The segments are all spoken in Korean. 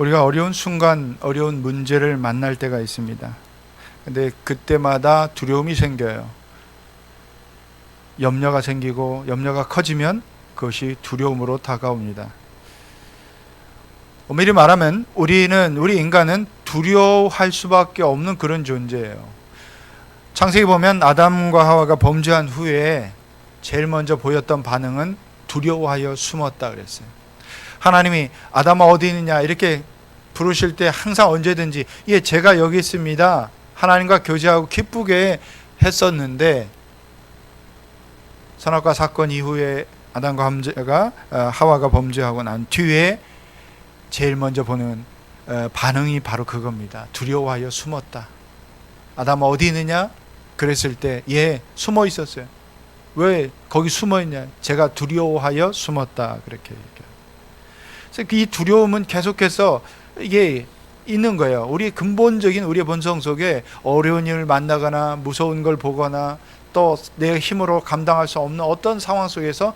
우리가 어려운 순간, 어려운 문제를 만날 때가 있습니다. 근데 그때마다 두려움이 생겨요. 염려가 생기고 염려가 커지면 그것이 두려움으로 다가옵니다. 엄밀히 말하면 우리 인간은 두려워할 수밖에 없는 그런 존재예요. 창세기 보면 아담과 하와가 범죄한 후에 제일 먼저 보였던 반응은 두려워하여 숨었다 그랬어요. 하나님이 아담아 어디 있느냐 이렇게 부르실 때 항상 언제든지 예 제가 여기 있습니다. 하나님과 교제하고 기쁘게 했었는데 선악과 사건 이후에 하와가 범죄하고 난 뒤에 제일 먼저 보는 반응이 바로 그겁니다. 두려워하여 숨었다. 아담아 어디 있느냐? 그랬을 때 예 숨어 있었어요. 왜 거기 숨어 있냐? 제가 두려워하여 숨었다. 그렇게 얘기해요. 그래서 이 두려움은 계속해서 이게 있는 거예요. 우리 근본적인 우리의 본성 속에 어려운 일을 만나거나 무서운 걸 보거나 또 내 힘으로 감당할 수 없는 어떤 상황 속에서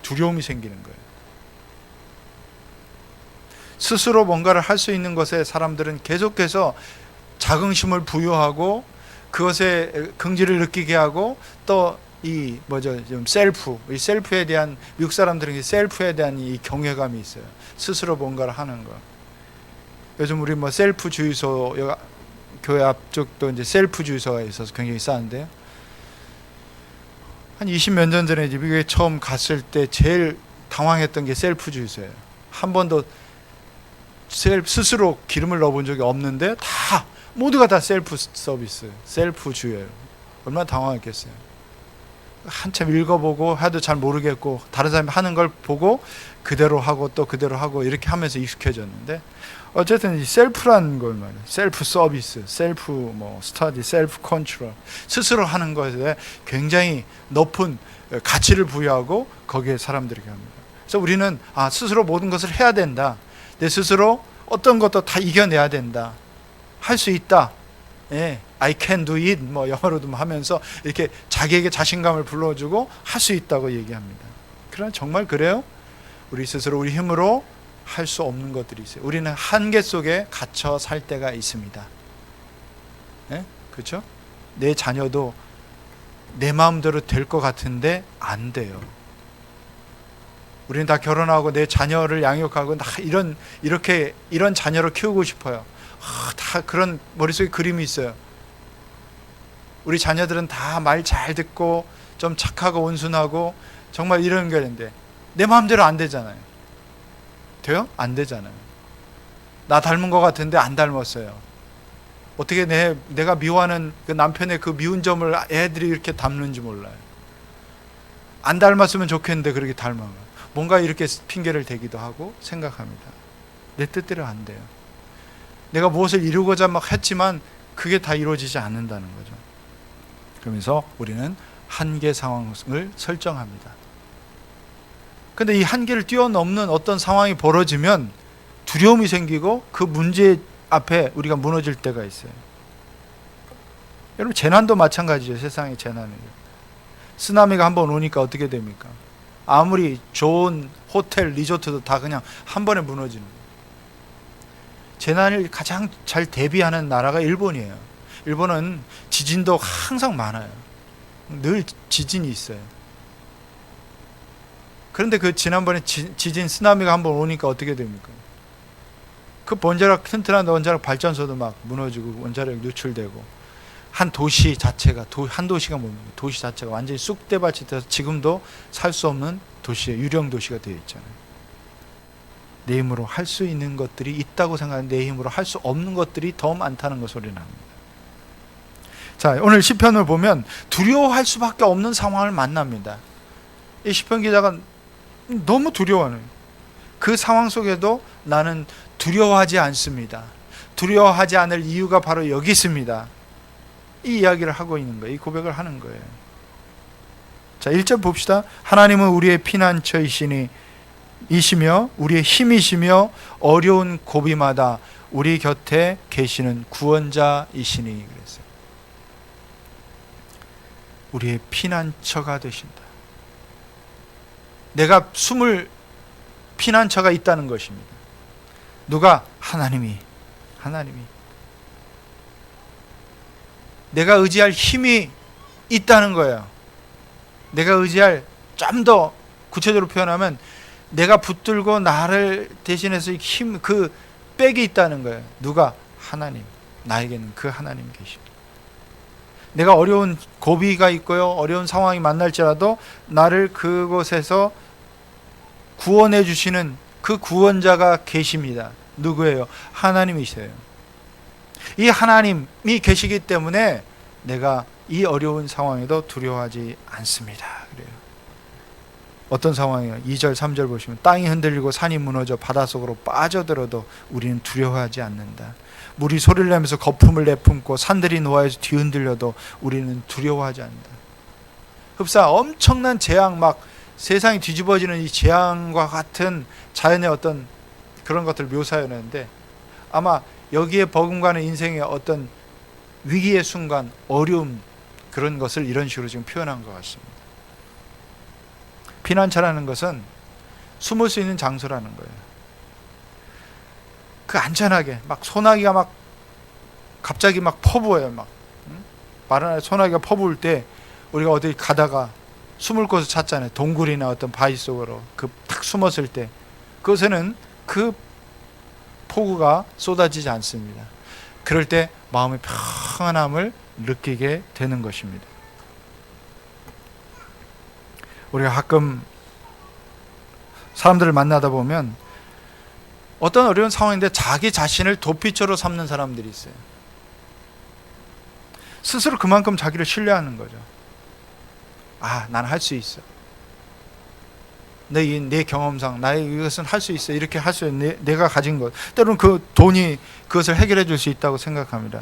두려움이 생기는 거예요. 스스로 뭔가를 할 수 있는 것에 사람들은 계속해서 자긍심을 부여하고 그것에 긍지를 느끼게 하고 또 이 셀프에 대한 미국 사람들은 셀프에 대한 이 경외감이 있어요. 스스로 뭔가를 하는 거. 요즘 우리 셀프 주유소 교회 앞쪽도 이제 셀프 주유소가 있어서 굉장히 싸는데요. 한 20몇 년 전에 미국에 처음 갔을 때 제일 당황했던 게 셀프 주유소예요. 한 번도 스스로 기름을 넣어본 적이 없는데 모두가 다 셀프 서비스, 셀프 주유예요. 얼마나 당황했겠어요. 한참 읽어보고 해도 잘 모르겠고 다른 사람이 하는 걸 보고 그대로 하고 또 그대로 하고 이렇게 하면서 익숙해졌는데 어쨌든 이 셀프라는 걸 말이에요. 셀프 서비스, 셀프 스터디, 셀프 컨트롤 스스로 하는 것에 굉장히 높은 가치를 부여하고 거기에 사람들에게 합니다. 그래서 우리는 스스로 모든 것을 해야 된다. 내 스스로 어떤 것도 다 이겨내야 된다. 할 수 있다. 예, I can do it 영어로도 하면서 이렇게 자기에게 자신감을 불러주고 할 수 있다고 얘기합니다. 그러나 정말 그래요? 우리 스스로 우리 힘으로 할 수 없는 것들이 있어요. 우리는 한계 속에 갇혀 살 때가 있습니다. 예? 그렇죠? 내 자녀도 내 마음대로 될 것 같은데 안 돼요. 우리는 다 결혼하고 내 자녀를 양육하고 이런 자녀를 키우고 싶어요. 다 그런 머릿속에 그림이 있어요. 우리 자녀들은 다 말 잘 듣고 좀 착하고 온순하고 정말 이런 거인데 내 마음대로 안 되잖아요. 돼요? 안 되잖아요. 나 닮은 것 같은데 안 닮았어요. 어떻게 내가 미워하는 그 남편의 그 미운 점을 애들이 이렇게 닮는지 몰라요. 안 닮았으면 좋겠는데 그렇게 닮아요. 뭔가 이렇게 핑계를 대기도 하고 생각합니다. 내 뜻대로 안 돼요. 내가 무엇을 이루고자 막 했지만 그게 다 이루어지지 않는다는 거죠. 그러면서 우리는 한계 상황을 설정합니다. 근데 이 한계를 뛰어넘는 어떤 상황이 벌어지면 두려움이 생기고 그 문제 앞에 우리가 무너질 때가 있어요. 여러분 재난도 마찬가지죠. 세상의 재난은. 쓰나미가 한번 오니까 어떻게 됩니까? 아무리 좋은 호텔, 리조트도 다 그냥 한 번에 무너지는 거예요. 재난을 가장 잘 대비하는 나라가 일본이에요. 일본은 지진도 항상 많아요. 늘 지진이 있어요. 그런데 그 지난번에 지진 쓰나미가 한번 오니까 어떻게 됩니까? 그 튼튼한 원자력 발전소도 막 무너지고 원자력 누출되고 한 도시 자체가 도시 자체가 완전히 쑥대밭이 돼서 지금도 살 수 없는 도시에 유령 도시가 되어 있잖아요. 내 힘으로 할 수 있는 것들이 있다고 생각하는데 내 힘으로 할 수 없는 것들이 더 많다는 것을 우리는 합니다. 자, 오늘 시편을 보면 두려워할 수밖에 없는 상황을 만납니다. 이 시편 기자가 너무 두려워하는 그 상황 속에도 나는 두려워하지 않습니다. 두려워하지 않을 이유가 바로 여기 있습니다. 이 이야기를 하고 있는 거예요. 이 고백을 하는 거예요. 자, 1절 봅시다. 하나님은 우리의 피난처이시니 이시며 우리의 힘이시며 어려운 고비마다 우리 곁에 계시는 구원자이시니 그랬어요. 우리의 피난처가 되신다. 내가 숨을 피난처가 있다는 것입니다. 누가? 하나님이. 내가 의지할 힘이 있다는 거예요. 내가 의지할, 좀 더 구체적으로 표현하면 내가 붙들고 나를 대신해서 힘, 그 백이 있다는 거예요. 누가? 하나님. 나에게는 그 하나님이 계십니다. 내가 어려운 고비가 있고요, 어려운 상황이 만날지라도 나를 그곳에서 구원해 주시는 그 구원자가 계십니다. 누구예요? 하나님이세요. 이 하나님이 계시기 때문에 내가 이 어려운 상황에도 두려워하지 않습니다. 그래요. 어떤 상황이에요? 2절 3절 보시면 땅이 흔들리고 산이 무너져 바닷속으로 빠져들어도 우리는 두려워하지 않는다. 물이 소리를 내면서 거품을 내뿜고 산들이 노하여서 뒤흔들려도 우리는 두려워하지 않는다. 흡사 엄청난 재앙, 막 세상이 뒤집어지는 이 재앙과 같은 자연의 어떤 그런 것들을 묘사해내는데, 아마 여기에 버금가는 인생의 어떤 위기의 순간, 어려움, 그런 것을 이런 식으로 지금 표현한 것 같습니다. 피난처라는 것은 숨을 수 있는 장소라는 거예요. 그 안전하게, 막 소나기가 막 갑자기 막 퍼부어요. 막 마른 소나기가 퍼부을 때 우리가 어디 가다가 숨을 곳을 찾잖아요. 동굴이나 어떤 바위 속으로 그 탁 숨었을 때 그것에는 그 폭우가 쏟아지지 않습니다. 그럴 때 마음의 평안함을 느끼게 되는 것입니다. 우리가 가끔 사람들을 만나다 보면 어떤 어려운 상황인데 자기 자신을 도피처로 삼는 사람들이 있어요. 스스로 그만큼 자기를 신뢰하는 거죠. 아, 난 할 수 있어. 내 경험상 나의 이것은 할 수 있어. 이렇게 할 수 있어. 내가 가진 것. 때로는 그 돈이 그것을 해결해 줄 수 있다고 생각합니다.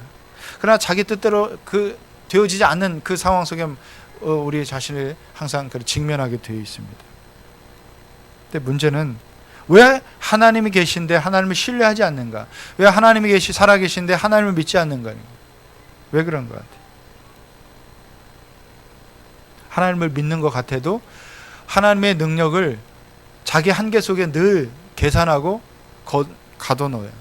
그러나 자기 뜻대로 그 되어지지 않는 그 상황 속에 우리 자신을 항상 직면하게 되어 있습니다. 근데 문제는 왜 하나님이 계신데 하나님을 신뢰하지 않는가? 왜 하나님이 살아계신데 하나님을 믿지 않는가? 왜 그런 것 같아요? 하나님을 믿는 것 같아도 하나님의 능력을 자기 한계 속에 늘 계산하고 가둬놓아요.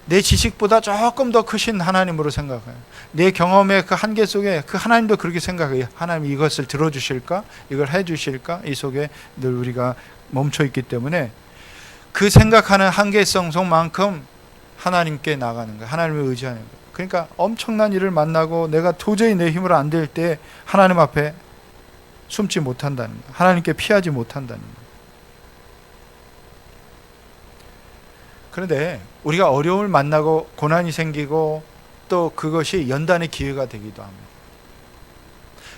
내 지식보다 조금 더 크신 하나님으로 생각해요. 내 경험의 그 한계 속에 그 하나님도 그렇게 생각해요. 하나님 이것을 들어주실까? 이걸 해주실까? 이 속에 늘 우리가 멈춰 있기 때문에 그 생각하는 한계성 속만큼 하나님께 나가는 거예요. 하나님을 의지하는 거예요. 그러니까 엄청난 일을 만나고 내가 도저히 내 힘으로 안 될 때 하나님 앞에 숨지 못한다는 거예요. 하나님께 피하지 못한다는 거예요. 그런데 우리가 어려움을 만나고 고난이 생기고 또 그것이 연단의 기회가 되기도 합니다.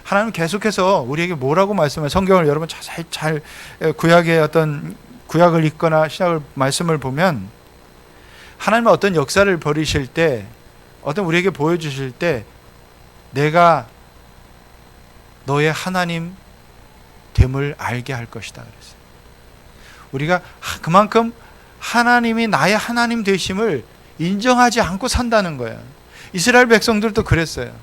하나님은 계속해서 우리에게 뭐라고 말씀해요? 성경을 여러분 자세히 잘 구약의 어떤 구약을 읽거나 신약을 말씀을 보면 하나님은 어떤 역사를 벌이실 때 어떤 우리에게 보여주실 때 내가 너의 하나님 됨을 알게 할 것이다 그랬어요. 우리가 그만큼 하나님이 나의 하나님 되심을 인정하지 않고 산다는 거예요. 이스라엘 백성들도 그랬어요.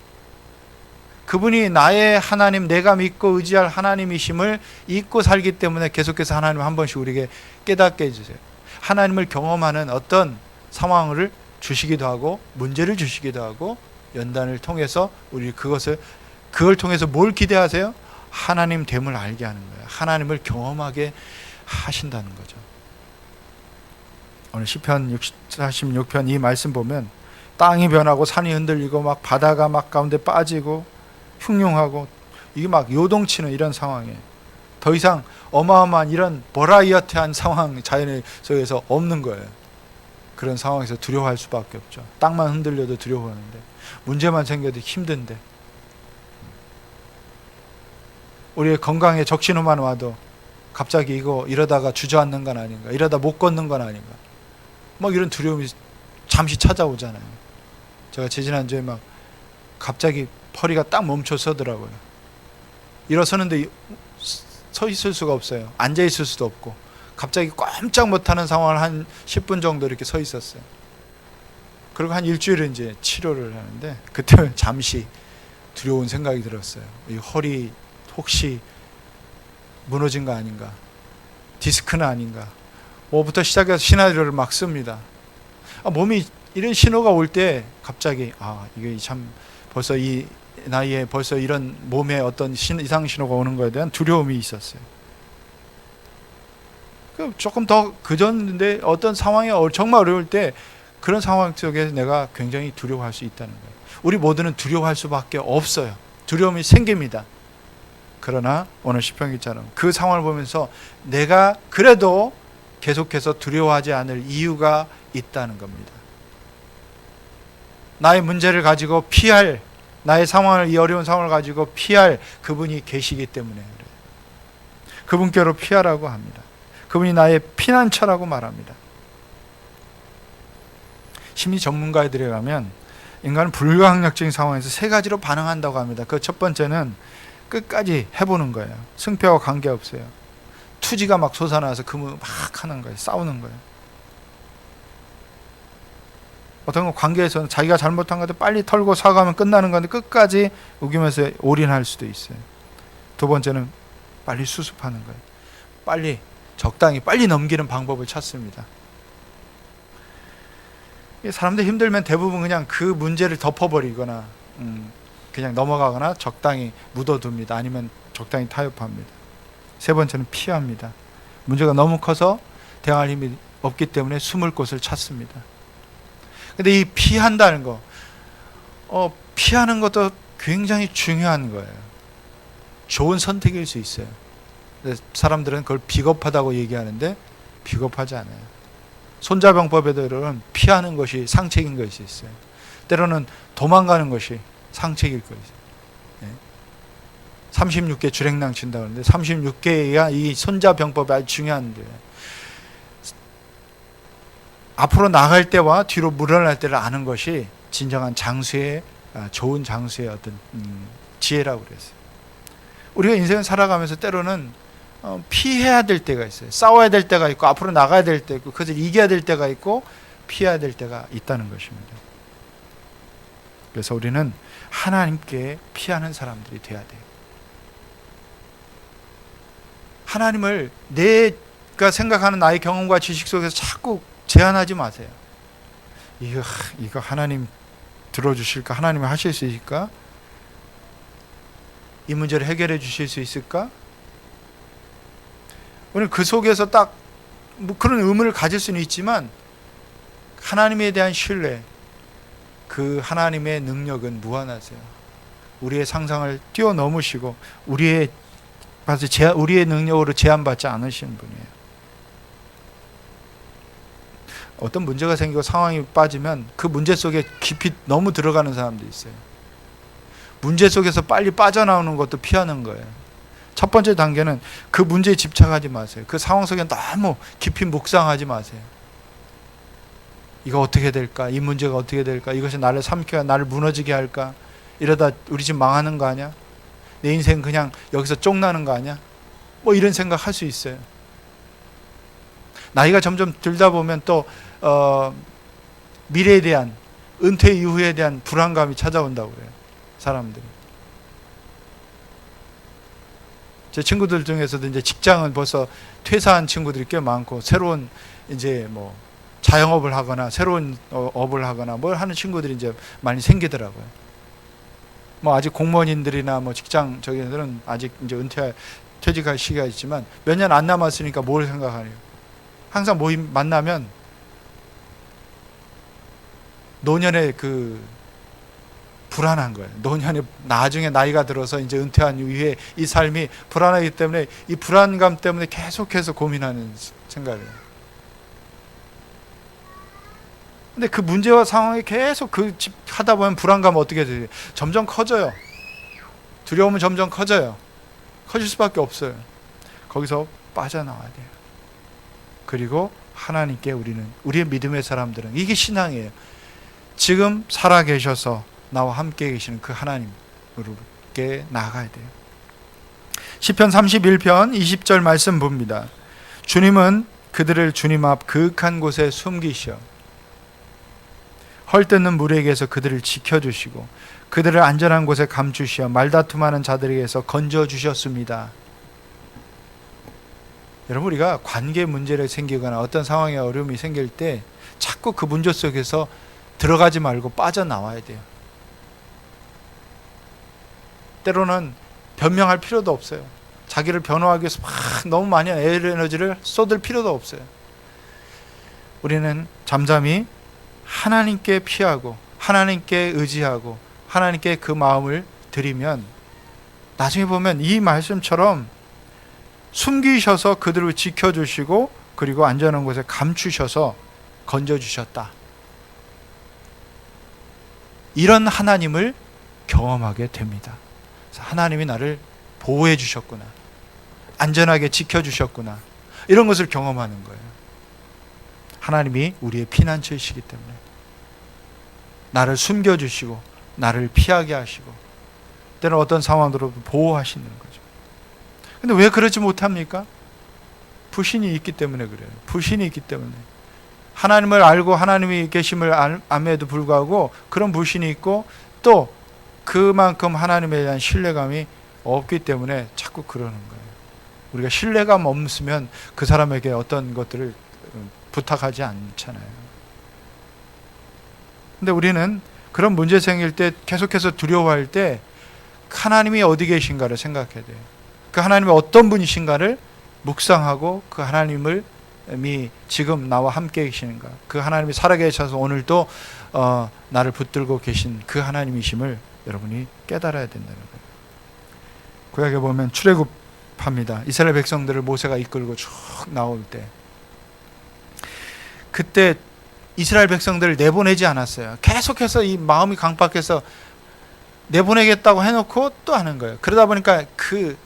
그분이 나의 하나님, 내가 믿고 의지할 하나님이심을 잊고 살기 때문에 계속해서 하나님 한 번씩 우리에게 깨닫게 해주세요. 하나님을 경험하는 어떤 상황을 주시기도 하고 문제를 주시기도 하고 연단을 통해서 우리 그걸 통해서 뭘 기대하세요? 하나님 됨을 알게 하는 거예요. 하나님을 경험하게 하신다는 거죠. 오늘 시편 46편 이 말씀 보면 땅이 변하고 산이 흔들리고 막 바다가 막 가운데 빠지고 흉흉하고 이게 막 요동치는 이런 상황이에요. 더 이상 어마어마한 이런 버라이어티한 상황 자연 속에서 없는 거예요. 그런 상황에서 두려워할 수밖에 없죠. 땅만 흔들려도 두려워하는데 문제만 생겨도 힘든데 우리의 건강에 적신호만 와도 갑자기 이러다가 주저앉는 건 아닌가, 이러다 못 걷는 건 아닌가, 막 이런 두려움이 잠시 찾아오잖아요. 제가 지난주에 막 갑자기 허리가 딱 멈춰 서더라고요. 일어서는데 서 있을 수가 없어요. 앉아 있을 수도 없고 갑자기 꼼짝 못하는 상황을 한 10분 정도 이렇게 서 있었어요. 그리고 한 일주일을 이제 치료를 하는데 그때 잠시 두려운 생각이 들었어요. 이 허리 혹시 무너진 거 아닌가? 디스크는 아닌가? 뭐부터 시작해서 시나리오를 막 씁니다. 몸이 이런 신호가 올 때 갑자기 이게 참 벌써 이 나이에 벌써 이런 몸에 어떤 이상 신호가 오는 거에 대한 두려움이 있었어요. 조금 더 그전인데 어떤 상황이 정말 어려울 때 그런 상황 속에서 내가 굉장히 두려워할 수 있다는 거예요. 우리 모두는 두려워할 수밖에 없어요. 두려움이 생깁니다. 그러나 오늘 시편기처럼 그 상황을 보면서 내가 그래도 계속해서 두려워하지 않을 이유가 있다는 겁니다. 나의 문제를 가지고 피할, 나의 상황을, 이 어려운 상황을 가지고 피할 그분이 계시기 때문에 그래요. 그분께로 피하라고 합니다. 그분이 나의 피난처라고 말합니다. 심리 전문가들에 가면 인간은 불가항력적인 상황에서 세 가지로 반응한다고 합니다. 그 첫 번째는 끝까지 해보는 거예요. 승패와 관계없어요. 투지가 막 솟아나서 막 하는 거예요. 싸우는 거예요. 어떤 건 관계에서는 자기가 잘못한 것도 빨리 털고 사과하면 끝나는 건데 끝까지 우기면서 올인할 수도 있어요. 두 번째는 빨리 수습하는 거예요. 빨리 적당히 빨리 넘기는 방법을 찾습니다. 사람들 힘들면 대부분 그냥 그 문제를 덮어버리거나 그냥 넘어가거나 적당히 묻어둡니다. 아니면 적당히 타협합니다. 세 번째는 피합니다. 문제가 너무 커서 대응할 힘이 없기 때문에 숨을 곳을 찾습니다. 근데 이 피한다는 거, 피하는 것도 굉장히 중요한 거예요. 좋은 선택일 수 있어요. 사람들은 그걸 비겁하다고 얘기하는데 비겁하지 않아요. 손자병법에들은 피하는 것이 상책인 것이 있어요. 때로는 도망가는 것이 상책일 것이죠. 36개 주랭랑 친다고 하는데 36개가 이 손자병법이 아주 중요한데 앞으로 나갈 때와 뒤로 물러날 때를 아는 것이 진정한 장수의 좋은 장수의 어떤 지혜라고 그랬어요. 우리가 인생을 살아가면서 때로는 피해야 될 때가 있어요. 싸워야 될 때가 있고 앞으로 나가야 될 때 있고 그것을 이겨야 될 때가 있고 피해야 될 때가 있다는 것입니다. 그래서 우리는 하나님께 피하는 사람들이 돼야 돼요. 하나님을 내가 생각하는 나의 경험과 지식 속에서 자꾸 제한하지 마세요. 이거 하나님 들어주실까? 하나님이 하실 수 있을까? 이 문제를 해결해 주실 수 있을까? 우리는 그 속에서 딱 그런 의문을 가질 수는 있지만 하나님에 대한 신뢰, 그 하나님의 능력은 무한하세요. 우리의 상상을 뛰어넘으시고 우리의 능력으로 제한받지 않으시는 분이에요. 어떤 문제가 생기고 상황이 빠지면 그 문제 속에 깊이 너무 들어가는 사람도 있어요. 문제 속에서 빨리 빠져나오는 것도 피하는 거예요. 첫 번째 단계는 그 문제에 집착하지 마세요. 그 상황 속에 너무 깊이 묵상하지 마세요. 이거 어떻게 될까? 이 문제가 어떻게 될까? 이것이 나를 삼켜야 나를 무너지게 할까? 이러다 우리 집 망하는 거 아니야? 내 인생 그냥 여기서 쫑나는 거 아니야? 뭐 이런 생각 할 수 있어요. 나이가 점점 들다 보면 또 미래에 대한, 은퇴 이후에 대한 불안감이 찾아온다고 그래요. 사람들이. 제 친구들 중에서도 이제 직장은 벌써 퇴사한 친구들이 꽤 많고 새로운 이제 뭐 자영업을 하거나 새로운 업을 하거나 뭘 하는 친구들이 이제 많이 생기더라고요. 뭐 아직 공무원인들이나 뭐 직장 저기들은 아직 이제 퇴직할 시기가 있지만 몇 년 안 남았으니까 뭘 생각하네요. 항상 만나면 노년에 그 불안한 거예요. 노년에 나중에 나이가 들어서 이제 은퇴한 이후에 이 삶이 불안하기 때문에 이 불안감 때문에 계속해서 고민하는 생각이에요. 근데 그 문제와 상황이 계속 하다 보면 불안감은 어떻게 돼요? 점점 커져요. 두려움은 점점 커져요. 커질 수밖에 없어요. 거기서 빠져나와야 돼요. 그리고 하나님께 우리의 믿음의 사람들은 이게 신앙이에요. 지금 살아계셔서 나와 함께 계시는 그 하나님으로께 나아가야 돼요. 시편 31편 20절 말씀 봅니다. 주님은 그들을 주님 앞 그윽한 곳에 숨기시어 헐뜯는 물에게서 그들을 지켜주시고 그들을 안전한 곳에 감추시어 말다툼하는 자들에게서 건져주셨습니다. 여러분, 우리가 관계 문제가 생기거나 어떤 상황에 어려움이 생길 때 자꾸 그 문제 속에서 들어가지 말고 빠져나와야 돼요. 때로는 변명할 필요도 없어요. 자기를 변호하기 위해서 막 너무 많이 에너지를 쏟을 필요도 없어요. 우리는 잠잠히 하나님께 피하고 하나님께 의지하고 하나님께 그 마음을 드리면 나중에 보면 이 말씀처럼 숨기셔서 그들을 지켜주시고 그리고 안전한 곳에 감추셔서 건져주셨다. 이런 하나님을 경험하게 됩니다. 하나님이 나를 보호해 주셨구나, 안전하게 지켜주셨구나, 이런 것을 경험하는 거예요. 하나님이 우리의 피난처이시기 때문에 나를 숨겨주시고 나를 피하게 하시고 때는 어떤 상황으로 보호하시는 거죠. 근데 왜 그러지 못합니까? 불신이 있기 때문에 그래요. 불신이 있기 때문에. 하나님을 알고 하나님이 계심을 암에도 불구하고 그런 불신이 있고 또 그만큼 하나님에 대한 신뢰감이 없기 때문에 자꾸 그러는 거예요. 우리가 신뢰감 없으면 그 사람에게 어떤 것들을 부탁하지 않잖아요. 근데 우리는 그런 문제 생길 때 계속해서 두려워할 때 하나님이 어디 계신가를 생각해야 돼요. 그 하나님이 어떤 분이신가를 묵상하고 그 하나님을 지금 나와 함께 계시는가, 그 하나님이 살아계셔서 오늘도 나를 붙들고 계신 그 하나님이심을 여러분이 깨달아야 된다는 거예요. 구약에 보면 출애굽합니다. 이스라엘 백성들을 모세가 이끌고 쭉 나올 때 그때 이스라엘 백성들을 내보내지 않았어요. 계속해서 이 마음이 강박해서 내보내겠다고 해놓고 또 하는 거예요. 그러다 보니까 그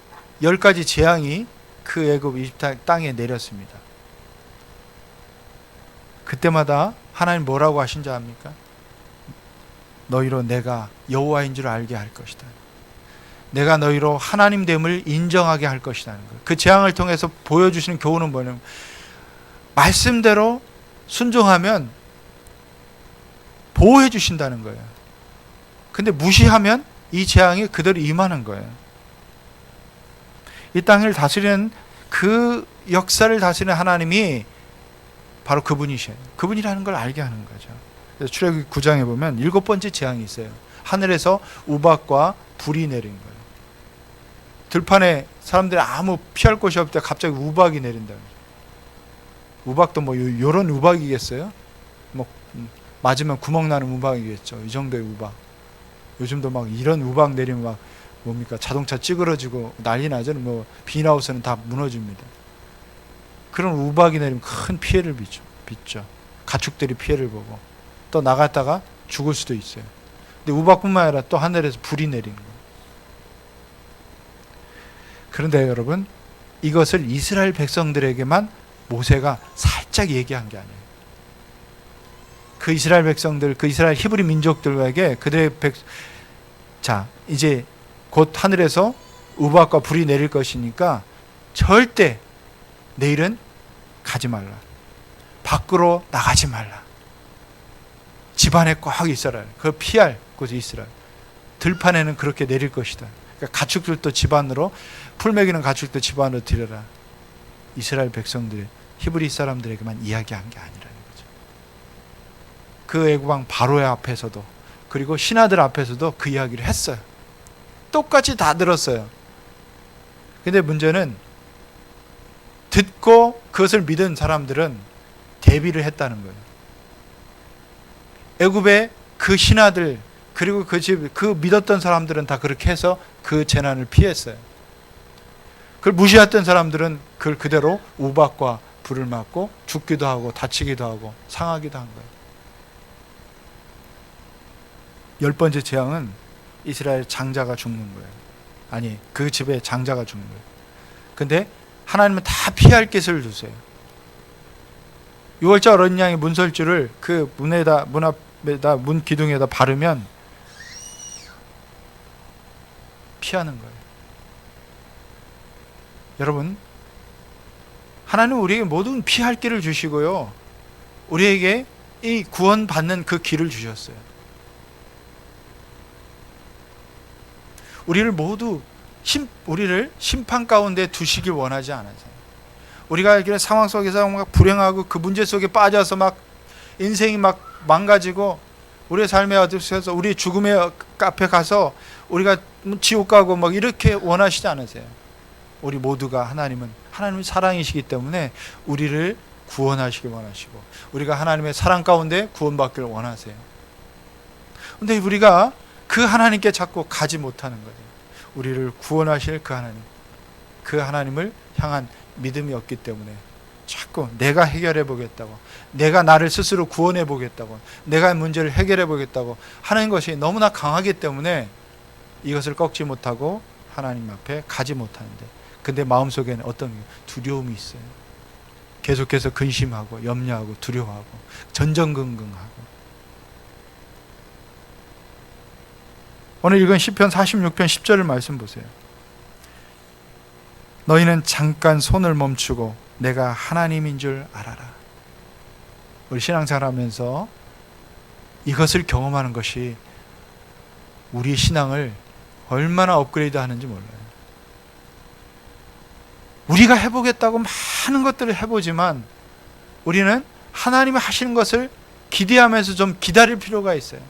10가지 재앙이 그 애굽 이집트 땅에 내렸습니다. 그때마다 하나님 뭐라고 하신 줄 압니까? 너희로 내가 여호와인 줄 알게 할 것이다. 내가 너희로 하나님됨을 인정하게 할 것이라는 거예요. 그 재앙을 통해서 보여주시는 교훈은 뭐냐면 말씀대로 순종하면 보호해 주신다는 거예요. 근데 무시하면 이 재앙이 그대로 임하는 거예요. 이 땅을 다스리는 그 역사를 다스리는 하나님이 바로 그분이셔요. 그분이라는 걸 알게 하는 거죠. 그래서 출애굽 9장에 보면 7번째 재앙이 있어요. 하늘에서 우박과 불이 내린 거예요. 들판에 사람들이 아무 피할 곳이 없을 때 갑자기 우박이 내린다. 우박도 뭐 요런 우박이겠어요? 뭐 맞으면 구멍 나는 우박이겠죠. 이 정도의 우박. 요즘도 막 이런 우박 내리면 막 뭡니까? 자동차 찌그러지고 난리 나죠. 뭐 비닐하우스는 다 무너집니다. 그런 우박이 내리면 큰 피해를 빚죠. 가축들이 피해를 보고 또 나갔다가 죽을 수도 있어요. 근데 우박뿐만 아니라 또 하늘에서 불이 내리는 거예요. 그런데 여러분, 이것을 이스라엘 백성들에게만 모세가 살짝 얘기한 게 아니에요. 그 이스라엘 백성들, 그 이스라엘 히브리 민족들에게 그들의 자, 이제 곧 하늘에서 우박과 불이 내릴 것이니까 절대 내일은 가지 말라. 밖으로 나가지 말라. 집안에 꼭 있어라. 그걸 피할 곳에 있으라. 들판에는 그렇게 내릴 것이다. 그러니까 가축들도 집안으로, 풀 먹이는 가축도 집안으로 들여라. 이스라엘 백성들, 히브리 사람들에게만 이야기한 게 아니라는 거죠. 그 애국왕 바로의 앞에서도 그리고 신하들 앞에서도 그 이야기를 했어요. 똑같이 다 들었어요. 근데 문제는 듣고 그것을 믿은 사람들은 대비를 했다는 거예요. 애굽의 그 신하들 그리고 그 믿었던 사람들은 다 그렇게 해서 그 재난을 피했어요. 그걸 무시했던 사람들은 그걸 그대로 우박과 불을 맞고 죽기도 하고 다치기도 하고 상하기도 한 거예요. 10번째 재앙은 이스라엘 장자가 죽는 거예요. 아니, 그 집에 장자가 죽는 거예요. 근데 하나님은 다 피할 것을 주세요. 유월절 어린 양의 문설주를 그 문에다, 문 앞에다, 문 기둥에다 바르면 피하는 거예요. 여러분, 하나님은 우리에게 모든 피할 길을 주시고요, 우리에게 이 구원받는 그 길을 주셨어요. 우리를 모두 우리를 심판 가운데 두시길 원하지 않아요. 우리가 이런 상황 속에서 막 불행하고 그 문제 속에 빠져서 막 인생이 막 망가지고 우리의 삶에 어디서 우리 죽음의 앞에 가서 우리가 지옥 가고 막 이렇게 원하시지 않으세요. 우리 모두가 하나님은 사랑이시기 때문에 우리를 구원하시기 원하시고 우리가 하나님의 사랑 가운데 구원받기를 원하세요. 근데 우리가 그 하나님께 자꾸 가지 못하는 거예요. 우리를 구원하실 그 하나님을 향한 믿음이 없기 때문에 자꾸 내가 해결해 보겠다고, 내가 나를 스스로 구원해 보겠다고, 내가 문제를 해결해 보겠다고 하는 것이 너무나 강하기 때문에 이것을 꺾지 못하고 하나님 앞에 가지 못하는데, 근데 마음속에는 어떤 두려움이 있어요. 계속해서 근심하고 염려하고 두려워하고 전전긍긍하고. 오늘 읽은 시편 46편 10절을 말씀 보세요. 너희는 잠깐 손을 멈추고 내가 하나님인 줄 알아라. 우리 신앙생활 하면서 이것을 경험하는 것이 우리 신앙을 얼마나 업그레이드 하는지 몰라요. 우리가 해보겠다고 많은 것들을 해보지만 우리는 하나님이 하시는 것을 기대하면서 좀 기다릴 필요가 있어요.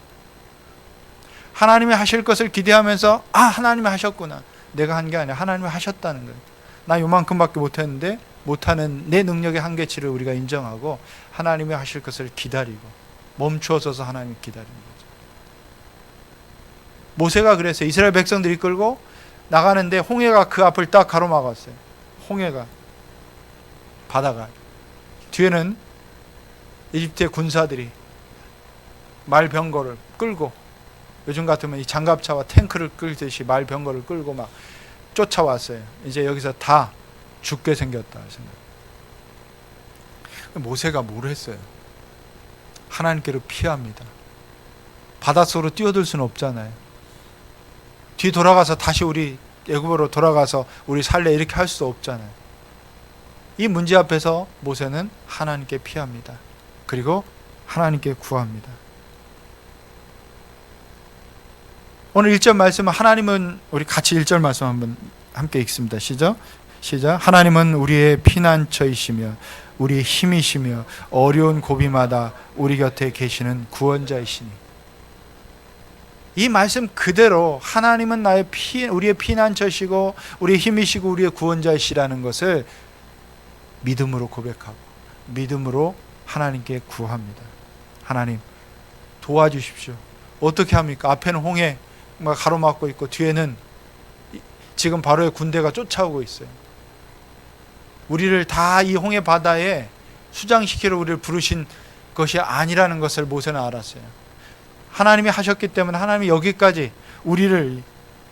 하나님이 하실 것을 기대하면서 하나님이 하셨구나. 내가 한 게 아니라 하나님이 하셨다는 거예요. 나 요만큼밖에 못했는데 못하는 내 능력의 한계치를 우리가 인정하고 하나님이 하실 것을 기다리고 멈추어서서 하나님이 기다리는 거죠. 모세가 그랬어요. 이스라엘 백성들이 끌고 나가는데 홍해가 그 앞을 딱 가로막았어요. 홍해가, 바다가. 뒤에는 이집트의 군사들이 말병거를 끌고, 요즘 같으면 이 장갑차와 탱크를 끌듯이 말병거를 끌고 막 쫓아왔어요. 이제 여기서 다 죽게 생겼다 생각. 모세가 뭘 했어요? 하나님께로 피합니다. 바닷속으로 뛰어들 수는 없잖아요. 뒤 돌아가서 다시 우리 애굽으로 돌아가서 우리 살래 이렇게 할 수 없잖아요. 이 문제 앞에서 모세는 하나님께 피합니다. 그리고 하나님께 구합니다. 오늘 1절 말씀은 하나님은, 우리 같이 1절 말씀 한번 함께 읽습니다. 시작. 하나님은 우리의 피난처이시며 우리의 힘이시며 어려운 고비마다 우리 곁에 계시는 구원자이시니. 이 말씀 그대로 하나님은 우리의 피난처시고 우리의 힘이시고 우리의 구원자이시라는 것을 믿음으로 고백하고 믿음으로 하나님께 구합니다. 하나님 도와주십시오. 어떻게 합니까? 앞에는 홍해 가로막고 있고 뒤에는 지금 바로의 군대가 쫓아오고 있어요. 우리를 다 이 홍해 바다에 수장시키러 우리를 부르신 것이 아니라는 것을 모세는 알았어요. 하나님이 하셨기 때문에, 하나님이 우리를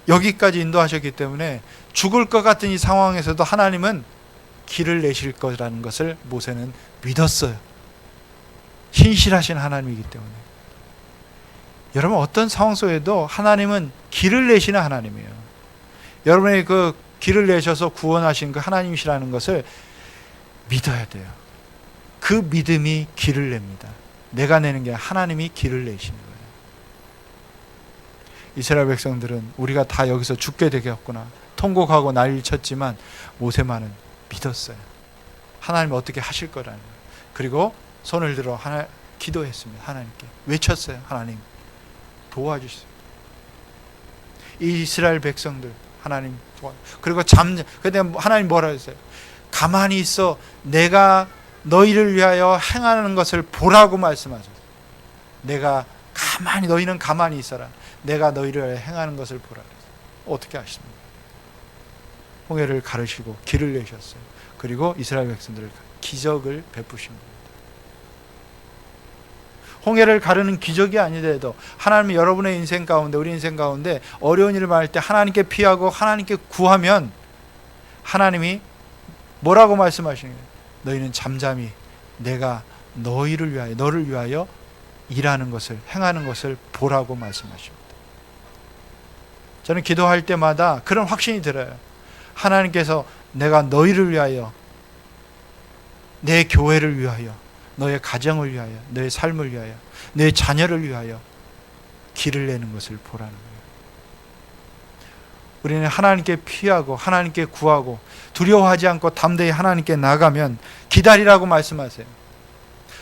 여기까지 인도하셨기 때문에 죽을 것 같은 이 상황에서도 하나님은 길을 내실 거라는 것을 모세는 믿었어요. 신실하신 하나님이기 때문에. 여러분, 어떤 상황 속에도 하나님은 길을 내시는 하나님이에요. 여러분의 그 길을 내셔서 구원하신 그 하나님이시라는 것을 믿어야 돼요. 그 믿음이 길을 냅니다. 내가 내는 게 하나님이 길을 내시는 거예요. 이스라엘 백성들은 우리가 다 여기서 죽게 되겠구나 통곡하고 난리를 쳤지만 모세만은 믿었어요. 하나님이 어떻게 하실 거라는 거예요. 그리고 손을 들어 기도했습니다. 하나님께 외쳤어요. 하나님 도와주세요. 이 이스라엘 백성들 하나님 그리고 근데 하나님 뭐라 했어요? 가만히 있어 내가 너희를 위하여 행하는 것을 보라고 말씀하셨어요. 너희는 가만히 있어라. 내가 너희를 위하여 행하는 것을 보라. 어떻게 하십니까? 홍해를 가르시고 길을 내셨어요. 그리고 이스라엘 백성들을 기적을 베푸십니다. 홍해를 가르는 기적이 아니더라도 하나님이 여러분의 인생 가운데, 우리 인생 가운데 어려운 일을 말할 때 하나님께 피하고 하나님께 구하면 하나님이 뭐라고 말씀하시는 거예요? 너희는 잠잠히 내가 너를 위하여 일하는 것을, 행하는 것을 보라고 말씀하십니다. 저는 기도할 때마다 그런 확신이 들어요. 하나님께서 내가 너희를 위하여, 내 교회를 위하여, 너의 가정을 위하여, 너의 삶을 위하여, 너의 자녀를 위하여 길을 내는 것을 보라는 거예요. 우리는 하나님께 피하고 하나님께 구하고 두려워하지 않고 담대히 하나님께 나가면 기다리라고 말씀하세요.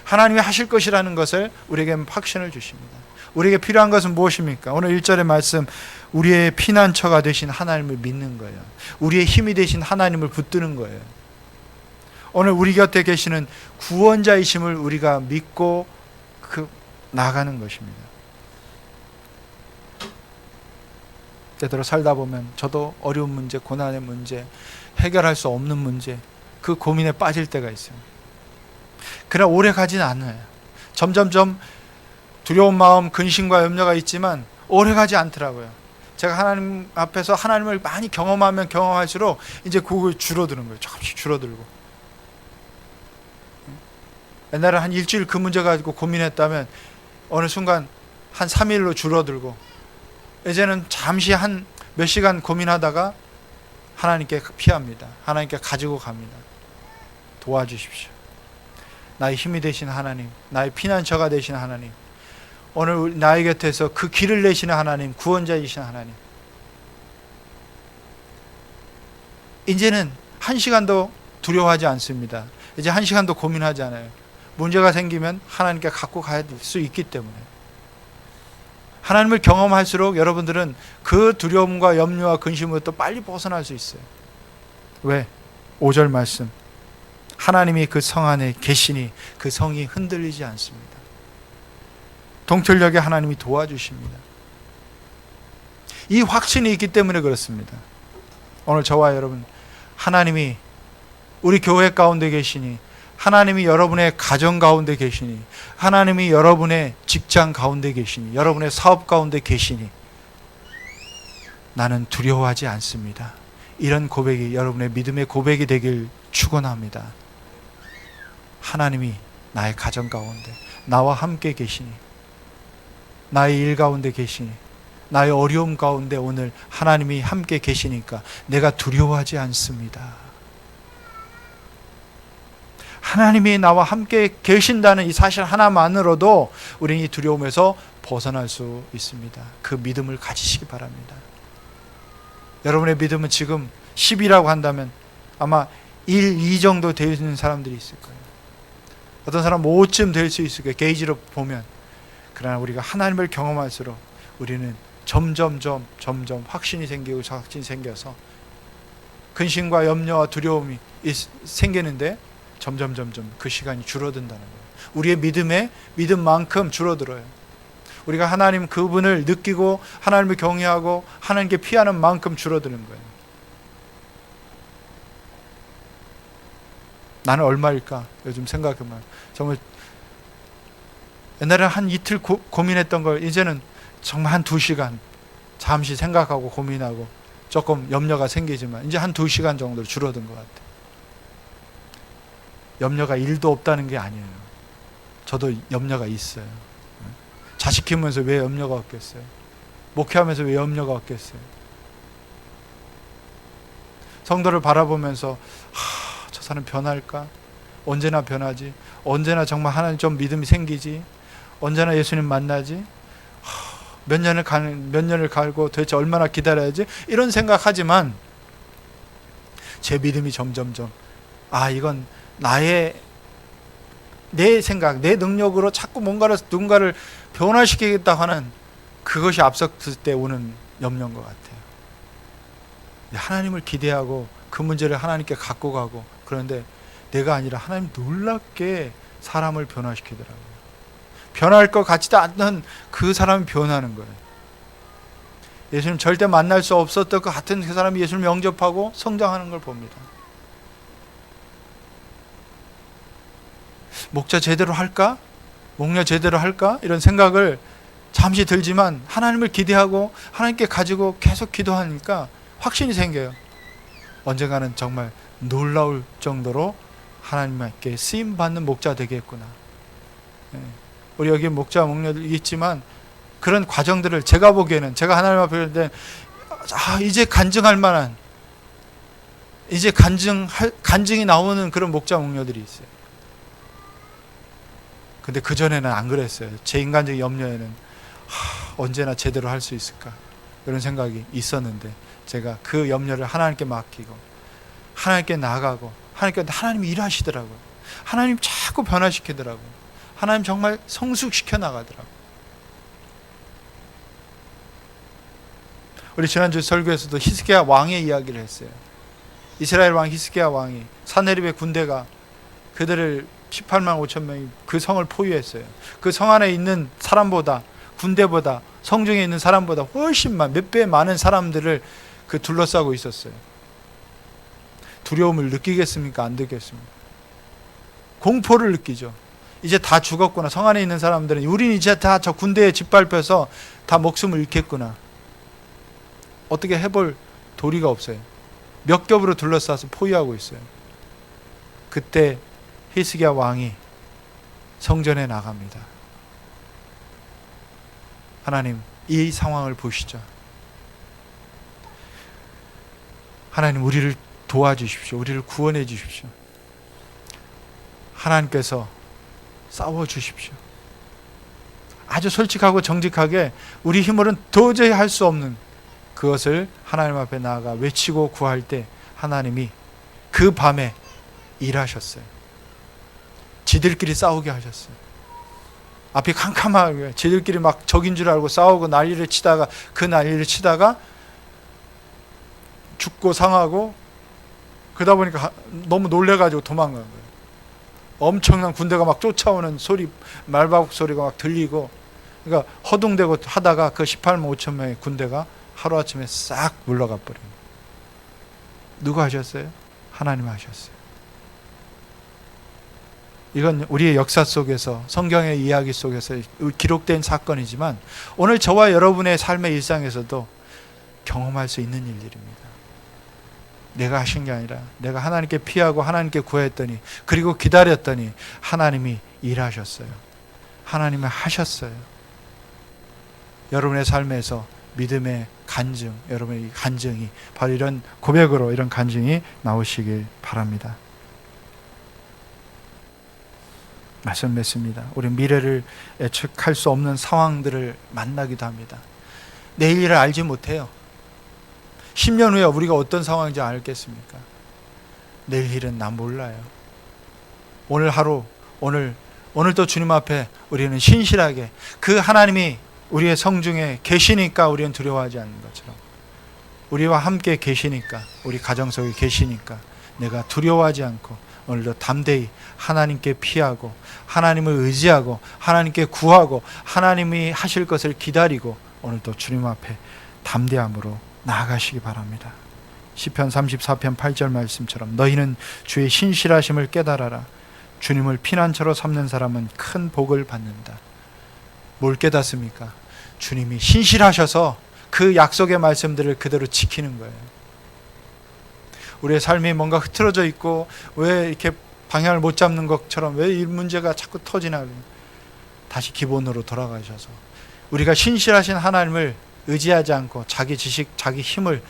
하나님이 하실 것이라는 것을 우리에게 확신을 주십니다. 우리에게 필요한 것은 무엇입니까? 오늘 1절의 말씀, 우리의 피난처가 되신 하나님을 믿는 거예요. 우리의 힘이 되신 하나님을 붙드는 거예요. 오늘 우리 곁에 계시는 구원자이심을 우리가 믿고 나가는 것입니다. 때때로 살다 보면 저도 어려운 문제, 고난의 문제, 해결할 수 없는 문제, 그 고민에 빠질 때가 있어요. 그러나 오래 가진 않아요. 점점점 두려운 마음, 근심과 염려가 있지만 오래 가지 않더라고요. 제가 하나님 앞에서 하나님을 많이 경험하면 경험할수록 이제 그거 줄어드는 거예요. 조금씩 줄어들고. 옛날에 한 일주일 그 문제 가지고 고민했다면 어느 순간 한 3일로 줄어들고, 이제는 잠시 한 몇 시간 고민하다가 하나님께 피합니다. 하나님께 가지고 갑니다. 도와주십시오. 나의 힘이 되신 하나님, 나의 피난처가 되신 하나님, 오늘 나의 곁에서 그 길을 내시는 하나님, 구원자이신 하나님, 이제는 한 시간도 두려워하지 않습니다. 이제 한 시간도 고민하지 않아요. 문제가 생기면 하나님께 갖고 가야 될 수 있기 때문에. 하나님을 경험할수록 여러분들은 그 두려움과 염려와 근심으로부터 빨리 벗어날 수 있어요. 왜? 5절 말씀, 하나님이 그 성 안에 계시니 그 성이 흔들리지 않습니다. 동틀녘에 하나님이 도와주십니다. 이 확신이 있기 때문에 그렇습니다. 오늘 저와 여러분, 하나님이 우리 교회 가운데 계시니, 하나님이 여러분의 가정 가운데 계시니, 하나님이 여러분의 직장 가운데 계시니, 여러분의 사업 가운데 계시니 나는 두려워하지 않습니다. 이런 고백이 여러분의 믿음의 고백이 되길 축원합니다. 하나님이 나의 가정 가운데 나와 함께 계시니, 나의 일 가운데 계시니, 나의 어려움 가운데 오늘 하나님이 함께 계시니까 내가 두려워하지 않습니다. 하나님이 나와 함께 계신다는 이 사실 하나만으로도 우리는 이 두려움에서 벗어날 수 있습니다. 그 믿음을 가지시기 바랍니다. 여러분의 믿음은 지금 10이라고 한다면 아마 1, 2 정도 되는 사람들이 있을 거예요. 어떤 사람 5쯤 될 수 있을 거예요. 게이지로 보면. 그러나 우리가 하나님을 경험할수록 우리는 점점 확신이 생겨서 근심과 염려와 두려움이 생기는데 점점 그 시간이 줄어든다는 거예요. 우리의 믿음만큼 줄어들어요. 우리가 하나님 그분을 느끼고 하나님을 경외하고 하나님께 피하는 만큼 줄어드는 거예요. 나는 얼마일까? 요즘 생각해보면 정말 옛날에는 한 이틀 고민했던 걸 이제는 정말 한 2시간 잠시 생각하고 고민하고 조금 염려가 생기지만 이제 한 2시간 정도로 줄어든 것 같아요. 염려가 1도 없다는 게 아니에요. 저도 염려가 있어요. 자식 키우면서 왜 염려가 없겠어요? 목회하면서 왜 염려가 없겠어요? 성도를 바라보면서 저 사람 변할까? 언제나 변하지? 언제나 정말 하나님 좀 믿음이 생기지? 언제나 예수님 만나지? 몇 년을 갈고 도대체 얼마나 기다려야지? 이런 생각하지만 제 믿음이 점점점 이건 내 생각, 내 능력으로 자꾸 누군가를 변화시키겠다 하는 그것이 앞섰을 때 오는 염려인 것 같아요. 하나님을 기대하고 그 문제를 하나님께 갖고 가고, 그런데 내가 아니라 하나님 놀랍게 사람을 변화시키더라고요. 변할 것 같지도 않는 그 사람이 변하는 거예요. 예수님 절대 만날 수 없었던 것 같은 그 사람이 예수님 영접하고 성장하는 걸 봅니다. 목자 제대로 할까? 목녀 제대로 할까? 이런 생각을 잠시 들지만 하나님을 기대하고 하나님께 가지고 계속 기도하니까 확신이 생겨요. 언젠가는 정말 놀라울 정도로 하나님께 쓰임받는 목자 되겠구나. 우리 여기 목자 목녀들 있지만 그런 과정들을 제가 보기에는, 제가 하나님 앞에 볼 때 이제 간증할 만한, 이제 간증이 나오는 그런 목자 목녀들이 있어요. 근데 그전에는 안 그랬어요. 제 인간적인 염려에는 언제나 제대로 할 수 있을까 이런 생각이 있었는데 제가 그 염려를 하나님께 맡기고 하나님께 나가고 하나님이 일하시더라고요. 하나님 자꾸 변화시키더라고요. 하나님 정말 성숙시켜 나가더라고요. 우리 지난주 설교에서도 히스기야 왕의 이야기를 했어요. 이스라엘 왕 히스기야 왕이 사네립의 군대가 그들을 18만 5천 명이 그 성을 포위했어요. 그 성 안에 있는 사람보다, 군대보다, 성중에 있는 사람보다 훨씬 몇 배 많은 사람들을 그 둘러싸고 있었어요. 두려움을 느끼겠습니까? 안 느꼈습니까? 공포를 느끼죠. 이제 다 죽었구나. 성 안에 있는 사람들은 우린 이제 다 저 군대에 짓밟혀서 다 목숨을 잃겠구나. 어떻게 해볼 도리가 없어요. 몇 겹으로 둘러싸서 포위하고 있어요. 그때 히스기야 왕이 성전에 나갑니다. 하나님, 이 상황을 보시죠. 하나님, 우리를 도와주십시오. 우리를 구원해 주십시오. 하나님께서 싸워주십시오. 아주 솔직하고 정직하게 우리 힘으로는 도저히 할 수 없는 그것을 하나님 앞에 나아가 외치고 구할 때 하나님이 그 밤에 일하셨어요. 지들끼리 싸우게 하셨어요. 앞이 캄캄하게 지들끼리 막 적인 줄 알고 싸우고 난리를 치다가 그 난리를 치다가 죽고 상하고 그러다 보니까 너무 놀래가지고 도망간 거예요. 엄청난 군대가 막 쫓아오는 소리, 말바국 소리가 막 들리고, 그러니까 허둥대고 하다가 그 18만 5천 명의 군대가 하루아침에 싹 물러가 버려요. 누가 하셨어요? 하나님 하셨어요. 이건 우리의 역사 속에서, 성경의 이야기 속에서 기록된 사건이지만 오늘 저와 여러분의 삶의 일상에서도 경험할 수 있는 일들입니다. 내가 하신 게 아니라 내가 하나님께 피하고 하나님께 구했더니, 그리고 기다렸더니 하나님이 일하셨어요. 하나님이 하셨어요. 여러분의 삶에서 믿음의 간증, 여러분의 간증이 바로 이런 고백으로, 이런 간증이 나오시길 바랍니다. 말씀 맺습니다. 우리 미래를 예측할 수 없는 상황들을 만나기도 합니다. 내일 일을 알지 못해요. 10년 후에 우리가 어떤 상황인지 알겠습니까? 내일 일은 난 몰라요. 오늘 하루, 오늘도 주님 앞에 우리는 신실하게 그 하나님이 우리의 성중에 계시니까 우리는 두려워하지 않는 것처럼, 우리와 함께 계시니까, 우리 가정 속에 계시니까 내가 두려워하지 않고 오늘도 담대히 하나님께 피하고 하나님을 의지하고 하나님께 구하고 하나님이 하실 것을 기다리고 오늘도 주님 앞에 담대함으로 나아가시기 바랍니다. 시편 34편 8절 말씀처럼 너희는 주의 신실하심을 깨달아라. 주님을 피난처로 삼는 사람은 큰 복을 받는다. 뭘 깨닫습니까? 주님이 신실하셔서 그 약속의 말씀들을 그대로 지키는 거예요. 우리의 삶이 뭔가 흐트러져 있고 왜 이렇게 방향을 못 잡는 것처럼 왜 이 문제가 자꾸 터지나, 다시 기본으로 돌아가셔서 우리가 신실하신 하나님을 의지하지 않고 자기 지식, 자기 힘을,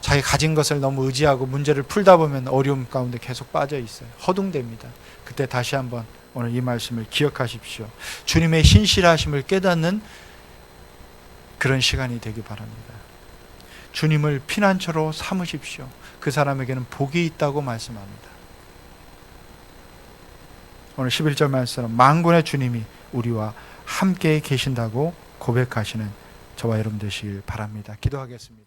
자기 가진 것을 너무 의지하고 문제를 풀다 보면 어려움 가운데 계속 빠져 있어요. 허둥댑니다. 그때 다시 한번 오늘 이 말씀을 기억하십시오. 주님의 신실하심을 깨닫는 그런 시간이 되기 바랍니다. 주님을 피난처로 삼으십시오. 그 사람에게는 복이 있다고 말씀합니다. 오늘 11절 말씀은 만군의 주님이 우리와 함께 계신다고 고백하시는 저와 여러분 되시길 바랍니다. 기도하겠습니다.